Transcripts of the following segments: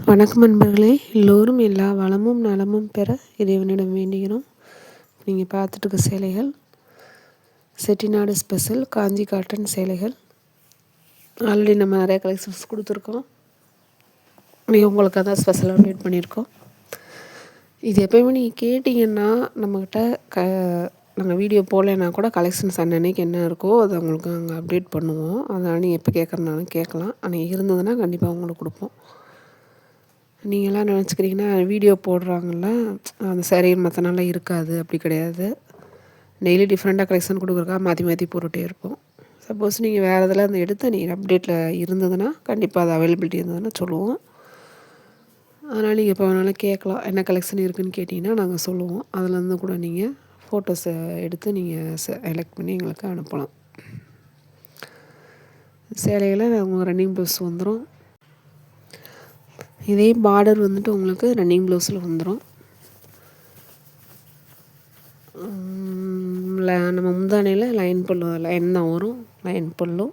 வணக்கம் நண்பர்களே, எல்லோரும் எல்லா வளமும் நலமும் பெற இறைவனிடம் வேண்டுகிறோம். நீங்கள் பார்த்துட்டு இருக்க சேலைகள் செட்டிநாடு ஸ்பெஷல் காஞ்சி காட்டன் சேலைகள். ஆல்ரெடி நம்ம நிறைய கலெக்ஷன்ஸ் கொடுத்துருக்கோம். நீங்கள் உங்களுக்கு அதான் ஸ்பெஷல் அப்டேட் பண்ணியிருக்கோம். இது எப்போயுமே நீங்கள் கேட்டிங்கன்னா நம்மக்கிட்ட நாங்கள் வீடியோ போடலைன்னா கூட கலெக்ஷன்ஸ் அன்னன்னைக்கு என்ன இருக்கோ அதை உங்களுக்கு நாங்கள் அப்டேட் பண்ணுவோம். அதனால் நீங்கள் எப்போ கேட்குறனாலும் கேட்கலாம். ஆனால் இருந்ததுன்னா கண்டிப்பாக உங்களுக்கு கொடுப்போம். நீங்களாம் நினச்சிக்கிறீங்கன்னா வீடியோ போடுறாங்கல்ல அந்த சாரீ மற்ற நாளில் இருக்காது, அப்படி கிடையாது. டெய்லி டிஃப்ரெண்ட்டாக கலெக்ஷன் கொடுக்குறக்காக மாற்றி மாற்றி போட்டுகிட்டே இருப்போம். சப்போஸ் நீங்கள் வேறு இதில் அந்த எடுத்து நீங்கள் அப்டேட்டில் இருந்ததுன்னா கண்டிப்பாக அது அவைலபிலிட்டி இருந்ததுன்னா சொல்லுவோம். அதனால் நீங்கள் எப்போ வேணாலும் கேட்கலாம். என்ன கலெக்ஷன் இருக்குதுன்னு கேட்டிங்கன்னா நாங்கள் சொல்லுவோம். அதுலேருந்து கூட நீங்கள் ஃபோட்டோஸை எடுத்து நீங்கள் செலக்ட் பண்ணி எங்களுக்கு அனுப்பலாம். சேலையில் அவங்க ரன்னிங் ப்ளவுஸ் வந்துடும். இதே பார்டர் வந்துட்டு உங்களுக்கு ரன்னிங் ப்ளவுஸில் வந்துடும். நம்ம முந்தானையில் லைன் தான் வரும். லைன் பல்லு.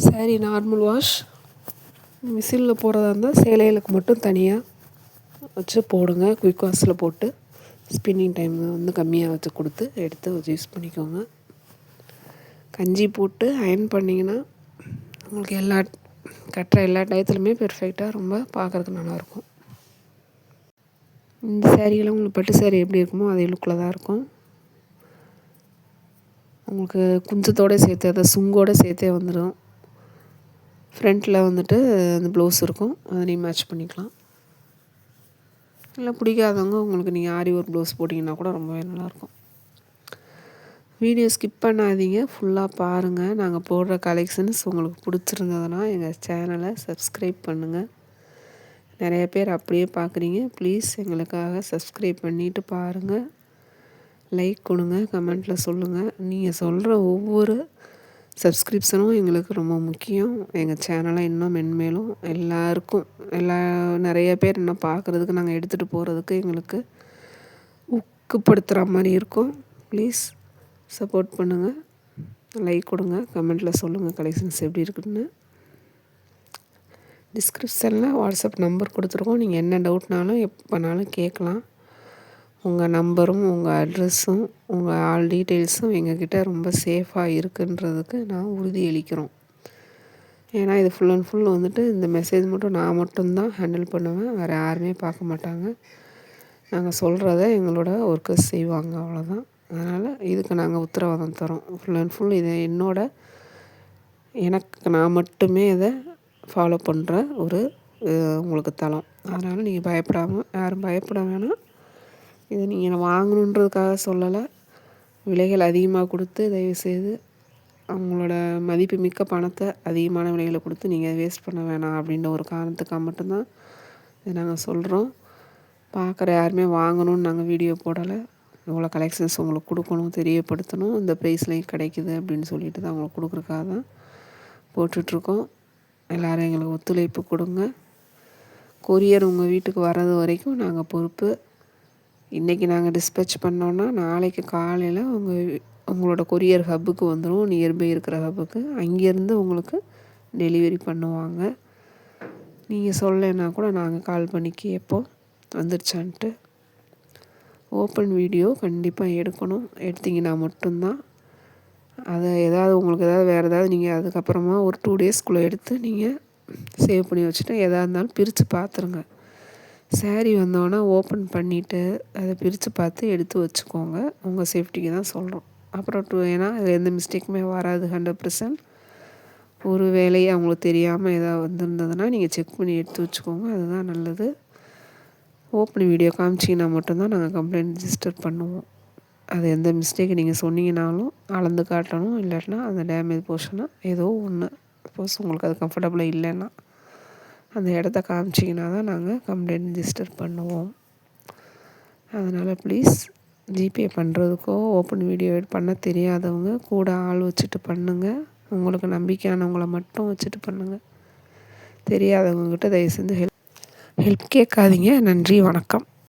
Sari normal wash. மிஷினில் போடுறதா இருந்தால் சேலைகளுக்கு மட்டும் தனியாக வச்சு போடுங்க. குயிக் வாஷில் போட்டு ஸ்பின்னிங் டைம் வந்து கம்மியாக வச்சு கொடுத்து எடுத்து வச்சு யூஸ் பண்ணிக்கோங்க. கஞ்சி போட்டு அயர்ன் பண்ணிங்கன்னா உங்களுக்கு கட்டுற எல்லா டயத்துலையுமே பெர்ஃபெக்டாக ரொம்ப பார்க்குறதுக்கு நல்லாயிருக்கும். இந்த சேரீலாம் உங்களுக்கு பட்டு சேரீ எப்படி இருக்குமோ அதே லுக்கில் தான் இருக்கும். உங்களுக்கு குஞ்சத்தோடு சேர்த்து அதை சுங்கோடு சேர்த்தே வந்துடும். ஃப்ரண்ட்டில் வந்துட்டு அந்த ப்ளவுஸ் இருக்கும், அதை நீங்கள் மேட்ச் பண்ணிக்கலாம். இல்லை பிடிக்காதவங்க உங்களுக்கு நீங்கள் ஆரி ஒர்க் ப்ளவுஸ் போட்டிங்கன்னா கூட ரொம்பவே நல்லாயிருக்கும். வீடியோ ஸ்கிப் பண்ணாதீங்க, ஃபுல்லாக பாருங்கள். நாங்கள் போடுற கலெக்ஷன்ஸ் உங்களுக்கு பிடிச்சிருந்ததுன்னா எங்கள் சேனலை சப்ஸ்கிரைப் பண்ணுங்கள். நிறைய பேர் அப்படியே பார்க்குறீங்க. ப்ளீஸ் எங்களுக்காக சப்ஸ்கிரைப் பண்ணிவிட்டு பாருங்கள். லைக் கொடுங்க, கமெண்ட்டில் சொல்லுங்கள். நீங்கள் சொல்கிற ஒவ்வொரு சப்ஸ்கிரிப்ஷனும் எங்களுக்கு ரொம்ப முக்கியம். எங்கள் சேனலை இன்னும் மென்மேலும் எல்லாருக்கும் நிறைய பேர் இன்னும் பார்க்குறதுக்கு நாங்கள் எடுத்துகிட்டு போகிறதுக்கு எங்களுக்கு ஊக்கப்படுத்துகிற மாதிரி இருக்கும். ப்ளீஸ் சப்போர்ட் பண்ணுங்கள், லைக் கொடுங்க, கமெண்ட்டில் சொல்லுங்கள் கலெக்ஷன்ஸ் எப்படி இருக்குதுன்னு. டிஸ்கிரிப்ஷனில் வாட்ஸ்அப் நம்பர் கொடுத்துருக்கோம். நீங்கள் என்ன டவுட்னாலும் எப்போனாலும் கேட்கலாம். உங்கள் நம்பரும் உங்கள் அட்ரெஸ்ஸும் உங்கள் ஆல் டீட்டெயில்ஸும் எங்கக்கிட்ட ரொம்ப சேஃபாக இருக்குன்றதுக்கு நான் உறுதியளிக்கிறோம். ஏன்னா இது ஃபுல் அண்ட் ஃபுல் வந்துட்டு இந்த மெசேஜ் மட்டும் நான் மட்டும்தான் ஹேண்டில் பண்ணுவேன். வேறு யாருமே பார்க்க மாட்டாங்க. நாங்கள் சொல்கிறத எங்களோட ஒர்க்கர்ஸ் செய்வாங்க, அவ்வளோதான். அதனால் இதுக்கு நாங்கள் உத்தரவாதம் தரோம். ஃபுல் அண்ட் ஃபுல் இதை எனக்கு நான் மட்டுமே இதை ஃபாலோ பண்ணுற ஒரு உங்களுக்கு தளம். அதனால் நீங்கள் யாரும் பயப்பட வேணாம். இதை நீங்கள் வாங்கணுன்றதுக்காக சொல்லலை. விலைகள் அதிகமாக கொடுத்து தயவுசெய்து அவங்களோட மதிப்பு மிக்க பணத்தை அதிகமான விலைகளை கொடுத்து நீங்கள் வேஸ்ட் பண்ண வேணாம் அப்படின்ற ஒரு காரணத்துக்காக மட்டும்தான் இதை நாங்கள் சொல்கிறோம். பார்க்குற யாருமே வாங்கணும்னு நாங்கள் வீடியோ போடலை. இவ்வளோ கலெக்ஷன்ஸ் உங்களுக்கு கொடுக்கணும், தெரியப்படுத்தணும், இந்த ப்ரைஸ்லையும் கிடைக்குது அப்படின்னு சொல்லிட்டு தான் அவங்களுக்கு கொடுக்குறக்காக தான் போட்டுட்ருக்கோம். எல்லோரும் எங்களுக்கு ஒத்துழைப்பு கொடுங்க. கொரியர் உங்கள் வீட்டுக்கு வர்றது வரைக்கும் நாங்கள் பொறுப்பு. இன்றைக்கி நாங்கள் டிஸ்பேச் பண்ணோன்னா நாளைக்கு காலையில் உங்களோட கொரியர் ஹப்புக்கு வந்துடும். நியர்பை இருக்கிற ஹப்புக்கு அங்கேருந்து உங்களுக்கு டெலிவரி பண்ணுவாங்க. நீங்கள் சொல்லலைன்னா கூட நாங்கள் கால் பண்ணி கேட்போம் வந்துடுச்சான்ட்டு. ஓப்பன் வீடியோ கண்டிப்பாக எடுக்கணும். எடுத்திங்கன்னா மட்டும்தான் அதை உங்களுக்கு வேறு ஏதாவது நீங்கள் அதுக்கப்புறமா ஒரு 2 டேஸ்க்குள்ளே எடுத்து நீங்கள் சேவ் பண்ணி வச்சுட்டு எதாக இருந்தாலும் பிரித்து பார்த்துருங்க. சாரீ வந்தோடனே ஓப்பன் பண்ணிவிட்டு அதை பிரித்து பார்த்து எடுத்து வச்சுக்கோங்க. உங்கள் சேஃப்டிக்கு தான் சொல்கிறோம். அப்புறம் ஏன்னா எந்த மிஸ்டேக்குமே வராது 100%. ஒரு வேலையை அவங்களுக்கு தெரியாமல் ஏதாவது வந்திருந்ததுன்னா நீங்கள் செக் பண்ணி எடுத்து வச்சுக்கோங்க, அதுதான் நல்லது. ஓப்பன் வீடியோ காமிச்சிங்கன்னா மட்டும்தான் நாங்கள் கம்ப்ளைண்ட் ரிஜிஸ்டர் பண்ணுவோம். அது எந்த மிஸ்டேக் நீங்கள் சொன்னீங்கனாலும் அளந்து காட்டணும். இல்லாட்டினா அந்த டேமேஜ் போர்ஷனை ஏதோ ஒன்று சப்போஸ் உங்களுக்கு அது கம்ஃபர்டபுளாக இல்லைன்னா அந்த இடத்த காமிச்சிங்கன்னா தான் நாங்கள் கம்ப்ளைண்ட் ரிஜிஸ்டர் பண்ணுவோம். அதனால் ப்ளீஸ் ஜிபே பண்ணுறதுக்கோ ஓப்பன் வீடியோ பண்ண தெரியாதவங்க கூட ஆள் வச்சுட்டு பண்ணுங்கள். உங்களுக்கு நம்பிக்கையானவங்களை மட்டும் வச்சுட்டு பண்ணுங்கள். தெரியாதவங்கக்கிட்ட தயவு செஞ்சு ஹெல்ப் கேட்காதீங்க. நன்றி, வணக்கம்.